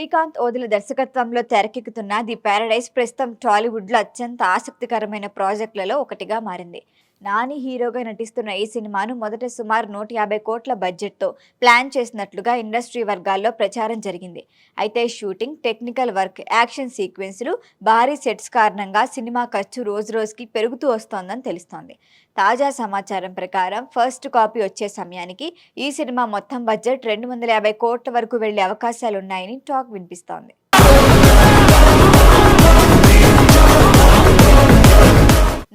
శ్రీకాంత్ ఓదెల దర్శకత్వంలో తెరకెక్కుతున్న the paradise ప్రస్తుతం టాలీవుడ్లో అత్యంత ఆసక్తికరమైన ప్రాజెక్టులలో ఒకటిగా మారింది. నాని హీరోగా నటిస్తున్న ఈ సినిమాను మొదట సుమారు 150 కోట్ల బడ్జెట్తో ప్లాన్ చేసినట్లుగా ఇండస్ట్రీ వర్గాల్లో ప్రచారం జరిగింది. అయితే షూటింగ్, టెక్నికల్ వర్క్, యాక్షన్ సీక్వెన్సులు, భారీ సెట్స్ కారణంగా సినిమా ఖర్చు రోజురోజుకి పెరుగుతూ వస్తోందని తెలుస్తోంది. తాజా సమాచారం ప్రకారం ఫస్ట్ కాపీ వచ్చే సమయానికి ఈ సినిమా మొత్తం బడ్జెట్ 250 కోట్ల వరకు వెళ్లే అవకాశాలున్నాయని టాక్ వినిపిస్తోంది.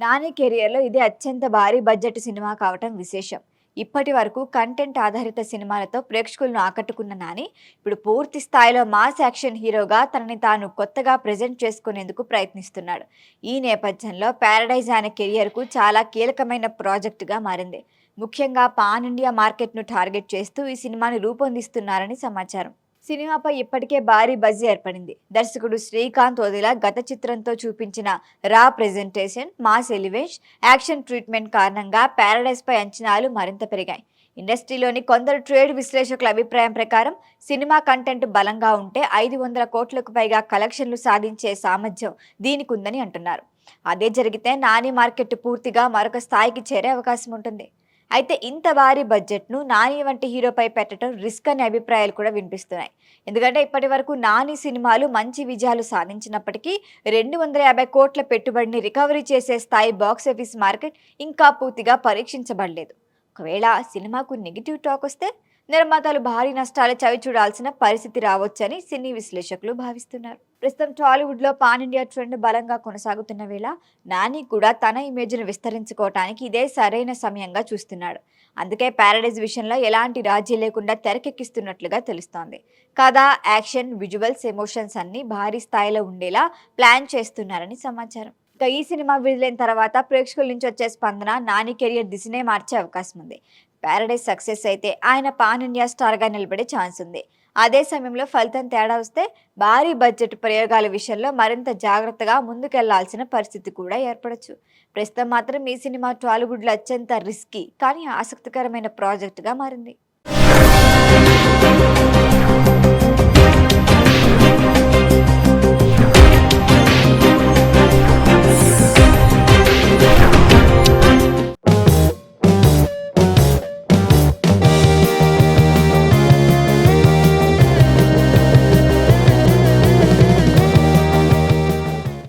నాని కెరియర్లో ఇదే అత్యంత భారీ బడ్జెట్ సినిమా కావటం విశేషం. ఇప్పటి వరకు కంటెంట్ ఆధారిత సినిమాలతో ప్రేక్షకులను ఆకట్టుకున్న నాని ఇప్పుడు పూర్తి స్థాయిలో మాస్ యాక్షన్ హీరోగా తనని తాను కొత్తగా ప్రెజెంట్ చేసుకునేందుకు ప్రయత్నిస్తున్నాడు. ఈ నేపథ్యంలో పారడైజ్ ఆయన కెరియర్కు చాలా కీలకమైన ప్రాజెక్టుగా మారింది. ముఖ్యంగా పాన్ ఇండియా మార్కెట్ను టార్గెట్ చేస్తూ ఈ సినిమాని రూపొందిస్తున్నారని సమాచారం. సినిమాపై ఇప్పటికే భారీ బజ్ ఏర్పడింది. దర్శకుడు శ్రీకాంత్ ఓదెల గత చిత్రంతో చూపించిన రా presentation, mass elevation, action treatment కారణంగా పారడైజ్ పై అంచనాలు మరింత పెరిగాయి. ఇండస్ట్రీలోని కొందరు ట్రేడ్ విశ్లేషకుల అభిప్రాయం ప్రకారం సినిమా కంటెంట్ బలంగా ఉంటే 500 కోట్లకు పైగా కలెక్షన్లు సాధించే సామర్థ్యం దీనికి ఉందని అంటున్నారు. అదే జరిగితే నాని మార్కెట్ పూర్తిగా మరొక స్థాయికి చేరే అవకాశం ఉంటుంది. అయితే ఇంత భారీ బడ్జెట్ను నాని వంటి హీరోపై పెట్టడం రిస్క్ అనే అభిప్రాయాలు కూడా వినిపిస్తున్నాయి. ఎందుకంటే ఇప్పటి వరకు నాని సినిమాలు మంచి విజయాలు సాధించినప్పటికీ 250 కోట్ల పెట్టుబడిని రికవరీ చేసే స్థాయి బాక్సాఫీస్ మార్కెట్ ఇంకా పూర్తిగా పరీక్షించబడలేదు. ఒకవేళ సినిమాకు నెగిటివ్ టాక్ వస్తే నిర్మాతలు భారీ నష్టాలు చవి చూడాల్సిన పరిస్థితి రావచ్చని సినీ విశ్లేషకులు భావిస్తున్నారు. ప్రస్తుతం టాలీవుడ్లో పాన్ ఇండియా ట్రెండ్ బలంగా కొనసాగుతున్న వేళ నాని కూడా తన ఇమేజ్ను విస్తరించుకోవటానికి ఇదే సరైన సమయంగా చూస్తున్నాడు. అందుకే పారడైజ్ విషయంలో ఎలాంటి రాజీ లేకుండా తెరకెక్కిస్తున్నట్లుగా తెలుస్తోంది. కథ, యాక్షన్, విజువల్స్, ఎమోషన్స్ అన్ని భారీ స్థాయిలో ఉండేలా ప్లాన్ చేస్తున్నారని సమాచారం. ఇక ఈ సినిమా విడుదలైన తర్వాత ప్రేక్షకుల నుంచి వచ్చే స్పందన నాని కెరియర్ దిశనే మార్చే అవకాశం ఉంది. పారడైజ్ సక్సెస్ అయితే ఆయన పాన్ ఇండియా స్టార్గా నిలబడే ఛాన్స్ ఉంది. అదే సమయంలో ఫలితం తేడా వస్తే భారీ బడ్జెట్ ప్రయోగాల విషయంలో మరింత జాగ్రత్తగా ముందుకెళ్లాల్సిన పరిస్థితి కూడా ఏర్పడచ్చు. ప్రస్తుతం మాత్రం ఈ సినిమా టాలీవుడ్లో అత్యంత రిస్కీ కానీ ఆసక్తికరమైన ప్రాజెక్టుగా మారింది.